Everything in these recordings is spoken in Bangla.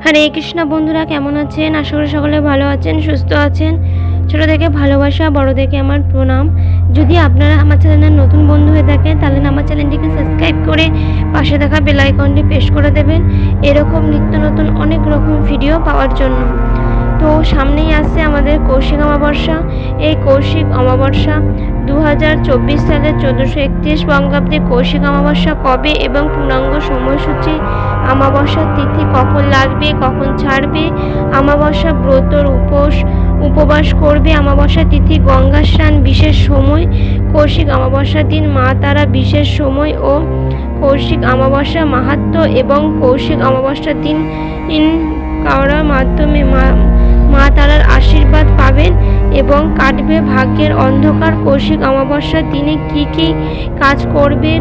হরে কৃষ্ণ বন্ধুরা, কেমন আছেন? আশা করি সকলে ভালো আছেন, সুস্থ আছেন। ছোটো থেকে ভালোবাসা, বড় থেকে আমার প্রণাম। যদি আপনারা আমার চ্যানেলের নতুন বন্ধু হয়ে থাকেন তাহলে আমার চ্যানেলটিকে সাবস্ক্রাইব করে পাশে থাকা বেল আইকনটি প্রেস করে দেবেন এরকম নিত্য নতুন অনেক রকম ভিডিও পাওয়ার জন্য। তো সামনেই আসছে আমাদের কৌশিক অমাবস্যা। এই কৌশিক অমাবস্যা 2024 সালের 1431 বঙ্গাব্দে কৌশিক অমাবস্যা কবে এবং পূর্ণাঙ্গ সময়সূচি, অমাবস্যার তিথি কখন লাগবে, কখন ছাড়বে, অমাবস্যা ব্রতর উপবাস করবে, অমাবস্যা তিথি গঙ্গা স্নান বিশেষ সময়, কৌশিক অমাবস্যার দিন মা তারা বিশেষ সময় ও কৌশিক অমাবস্যা মাহাত্ম্য এবং কৌশিক অমাবস্যার দিন করার মাধ্যমে মা তারার আশীর্বাদ পাবেন এবং কাটবে ভাগ্যের অন্ধকার। কৌশিক অমাবস্যার দিনে কি কি কাজ করবেন,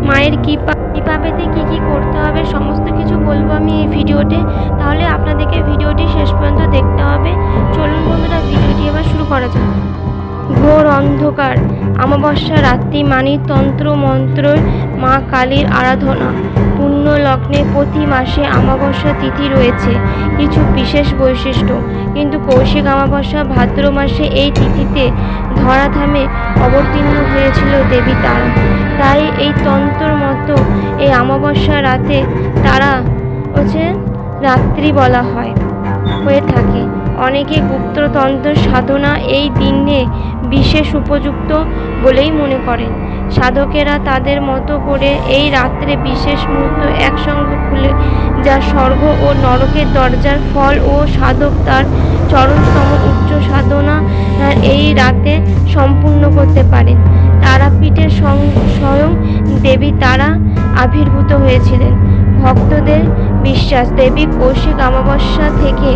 মায়ের কৃপা পেতে কি কি করতে হবে, সমস্ত কিছু বলবো আমি এই ভিডিওতে। তাহলে আপনাদেরকে ভিডিওটি শেষ পর্যন্ত দেখতে হবে। চলুন বন্ধুরা, ভিডিওটি এবার শুরু করা যাক। ঘোর অন্ধকার অমাবস্যা রাত্রি মানি তন্ত্র মন্ত্রের মা কালীর আরাধনা। পূর্ণ লগ্নে প্রতি মাসে অমাবস্যা তিথি রয়েছে কিছু বিশেষ বৈশিষ্ট্য, কিন্তু কৌশিক অমাবস্যা ভাদ্র মাসে এই তিথিতে ধরাধামে অবতীর্ণ হয়েছিল দেবী তারা। তাই এই তন্ত্র মতো এই অমাবস্যা রাতে তারা রাত্রি বলা হয়ে থাকে। অনেকে গুপ্ততন্ত্র সাধনা এই দিনে বিশেষ উপযুক্ত বলেই মনে করেন। সাধকেরা তাদের মতো করে এই রাত্রে বিশেষ মুহূর্ত একসঙ্গে খুলে যা স্বর্গ ও নরকের দরজার ফল ও সাধক তার চরমতম উচ্চ সাধনা এই রাতে সম্পূর্ণ করতে পারেন। তারাপীঠে স্বয়ং দেবী তারা আবির্ভূত হয়েছিলেন। ভক্তদের বিশ্বাস দেবী কৌশিক অমাবস্যা থেকে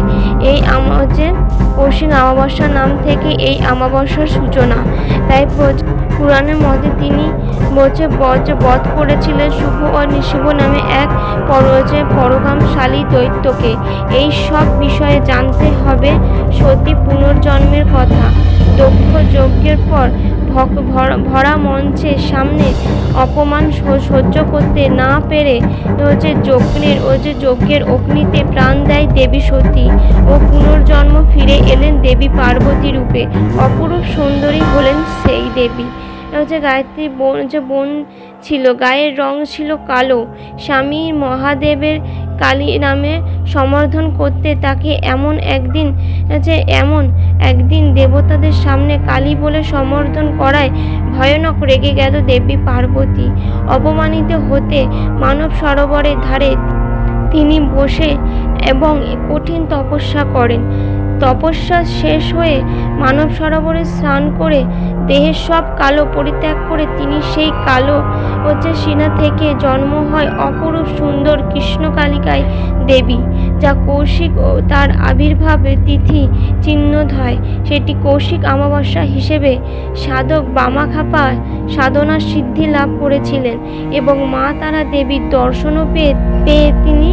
কৌশিক অমাবস্যা নাম থেকে এই অমাবস্যার সূচনা। তাই পুরাণের মধ্যে তিনি বধ করেছিলেন শুভ ও নিশুভ নামে এক পরগামশালী দৈত্যকে। এই সব বিষয়ে জানতে হবে সতী পুনর্জন্মের কথা। দক্ষ যজ্ঞের পর ভরা মঞ্চের সামনে অপমান সহ্য করতে না পেরে যজ্ঞের অগ্নিতে প্রাণ দেয় দেবী সতী ও পুনর্জন্ম ফিরে এলেন দেবী পার্বতী রূপে। অপরূপ সুন্দরী হলেন সেই দেবী। গায়ত্রী বোন ছিল, গায়ের রং ছিল কালো। স্বামী মহাদেবের কালী নামে সম্বোধন করতে তাকে এমন একদিন দেবতাদের সামনে কালী বলে সম্বোধন করায় ভয়ানক রেগে গেল দেবী পার্বতী। অপমানিত হতে মানব সরোবরের ধারে তিনি বসে এবং কঠিন তপস্যা করেন। তপস্যা শেষ হয়ে মানব সরোবরে স্নান করে দেহের সব কালো পরিত্যাগ করে তিনি সেই কালো সিনা থেকে জন্ম হয় অপরূপ সুন্দর কৃষ্ণকালিকায় দেবী, যা কৌশিক ও তার আবির্ভাবের তিথি চিহ্নিত হয়। সেটি কৌশিক অমাবস্যা হিসেবে সাধক বামাখ্যাপা সাধনা সিদ্ধি লাভ করেছিলেন এবং মা তারা দেবীর দর্শনও পেয়ে তিনি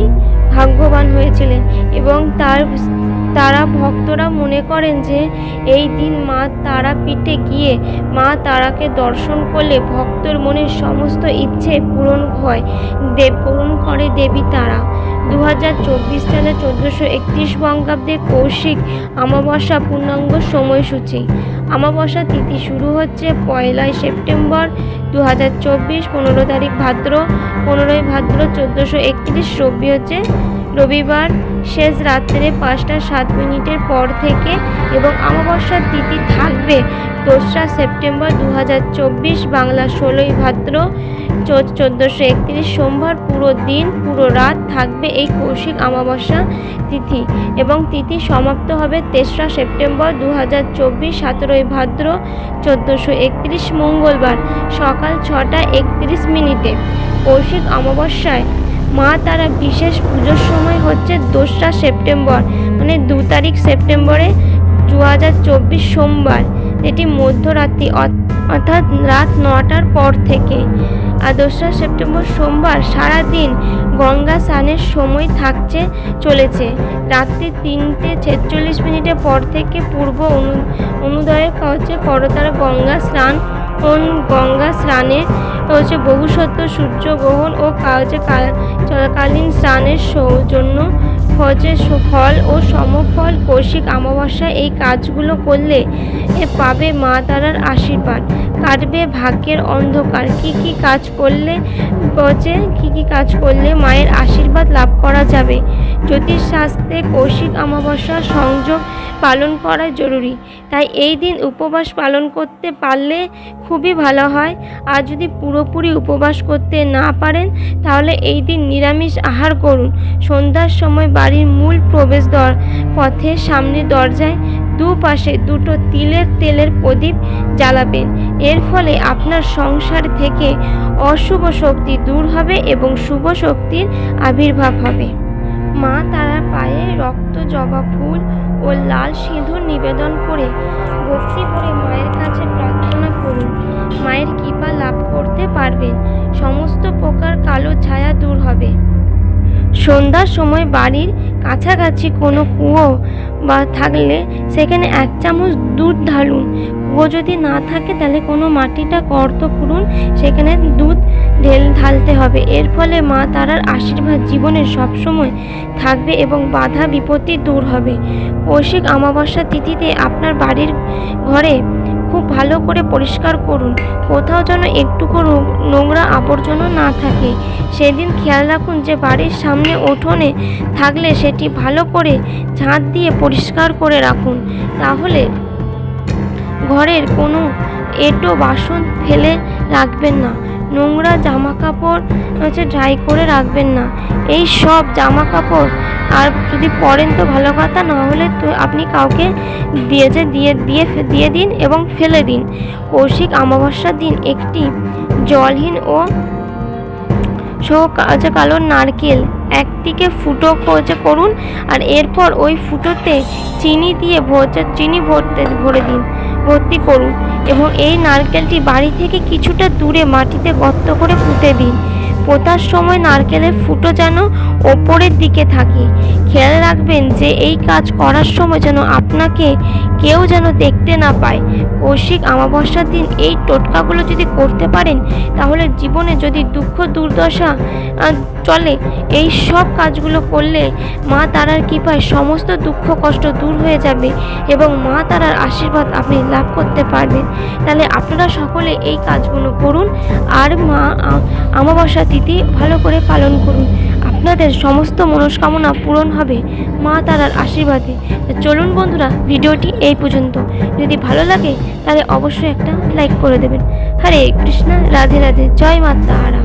ভাগ্যবান হয়েছিলেন। এবং তারা ভক্তরা মনে করেন যে এই দিন মা তারাপীঠে গিয়ে মা তারাকে দর্শন করলে ভক্তর মনের সমস্ত ইচ্ছে পূরণ করে দেবী তারা। 2024 সালে 1431 বঙ্গাব্দে কৌশিক অমাবস্যা পূর্ণাঙ্গ সময়সূচি। অমাবস্যা তিথি শুরু হচ্ছে 1 সেপ্টেম্বর 2024, 15 তারিখ ভাদ্র, 15 ভাদ্র 1431 রবিবার শেষ রাত্রে 5টা 7 মিনিটের পর থেকে এবং অমাবস্যার তিথি থাকবে 2 সেপ্টেম্বর 2024 বাংলা 16 ভাদ্র 1431 সোমবার। পুরো দিন পুরো রাত থাকবে এই কৌশিক অমাবস্যা তিথি এবং তিথি সমাপ্ত হবে 3 সেপ্টেম্বর 2024 17 ভাদ্র 1431 মঙ্গলবার সকাল 6টা 31 মিনিটে। কৌশিক অমাবস্যায় মা তারা বিশেষ পুজোর সময় হচ্ছে 2 সেপ্টেম্বর, মানে 2 তারিখ সেপ্টেম্বরে 2024 সোমবার, যেটি মধ্যরাত্রি অর্থাৎ রাত 9টার পর থেকে। আর 2 সেপ্টেম্বর সোমবার সারাদিন গঙ্গা স্নানের সময় চলেছে। রাত্রি 3:46 মিনিটের পর থেকে পূর্ব অনুদয়ের করতার গঙ্গা স্নানে বহুসত্য সূর্যগ্রহণ ও কালীন স্নানের জন্য হচ্ছে ফল ও সমফল। কৌশিক অমাবস্যা এই কাজগুলো করলে পাবে মা তারার আশীর্বাদ, কাটবে ভাগ্যের অন্ধকার। কি কি কাজ করলে মায়ের আশীর্বাদ লাভ করা যাবে? জ্যোতিষশাস্ত্রে কৌশিক অমাবস্যার সংযোগ পালন করা জরুরি, তাই এই দিন উপবাস পালন করতে পারলে খুবই ভালো হয়। আর যদি পুরোপুরি উপবাস করতে না পারেন তাহলে এই দিন নিরামিষ আহার করুন। সন্ধ্যার সময় বাড়ির মূল প্রবেশদ্বার পথের সামনে দরজায় দুপাশে দুটো তিলের তেলের প্রদীপ জ্বালাবেন। এর ফলে আপনার সংসার থেকে অশুভ শক্তি দূর হবে এবং শুভ শক্তির আবির্ভাব হবে। মা তারার পায়ে রক্ত জবা ফুল ও লাল সিঁদুর নিবেদন করে ভক্তি করে মায়ের কাছে প্রার্থনা করুন। মায়ের কৃপা লাভ করতে পারবেন, সমস্ত প্রকার কালো ছায়া দূর হবে। সন্ধ্যার সময় বাড়ির কাছাকাছি কোনো কুয়ো বা থাকলে সেখানে 1 চামচ দুধ ঢালুন। কুয়ো যদি না থাকে তাহলে কোনো মাটিটা গর্ত খুঁড়ুন, সেখানে দুধ ঢালতে হবে। এর ফলে মা তারার আশীর্বাদ জীবনে সবসময় থাকবে এবং বাধা বিপত্তি দূর হবে। কৌশিক অমাবস্যা তিথিতে আপনার বাড়ির ঘরে খুব ভালো করে পরিষ্কার করুন, কোথাও যেন একটুকু নোংরা আবর্জনা না থাকে। সেদিন খেয়াল রাখুন যে বাড়ির সামনে উঠোনে থাকলে সেটি ভালো করে ঝাঁট দিয়ে পরিষ্কার করে রাখুন। তাহলে ঘরের কোনো এঁটো বাসন ফেলে রাখবেন না, নোংরা জামা কাপড় ড্রাই করে রাখবেন না। এই সব জামা কাপড় আর যদি পরেন তো ভালো কথা, না হলে তো আপনি কাউকে দিয়ে দিন এবং ফেলে দিন। কৌশিক অমাবস্যার দিন একটি জলহীন ও কালো নারকেল একদিকে ফুটো করুন, আর এরপর ওই ফুটোতে চিনি দিয়ে ভর্তি করুন এবং এই নারকেলটি বাড়ি থেকে কিছুটা দূরে মাটিতে গর্ত করে পুঁতে দিন। পোঁতার সময় নারকেলের ফুটো যেন ওপরের দিকে থাকে। খেয়াল রাখবেন যে এই কাজ করার সময় যেন আপনাকে কেউ যেন দেখতে না পায়। কৌশিক অমাবস্যার দিন এই টোটকাগুলো যদি করতে পারেন তাহলে জীবনে যদি দুঃখ দুর্দশা চলে, এই সব কাজগুলো করলে মা তারার কৃপায় সমস্ত দুঃখ কষ্ট দূর হয়ে যাবে এবং মা তারার আশীর্বাদ আপনি লাভ করতে পারবেন। তাহলে আপনারা সকলে এই কাজগুলো করুন আর মা অমাবস্যা তিথি ভালো করে পালন করুন। আপনাদের সমস্ত মনস্কামনা পূরণ হবে মা তারার আশীর্বাদে। চলুন বন্ধুরা, ভিডিওটি এই পর্যন্ত। যদি ভালো লাগে তাহলে অবশ্যই একটা লাইক করে দেবেন। হরে কৃষ্ণ, রাধে রাধে, জয় মা তারা।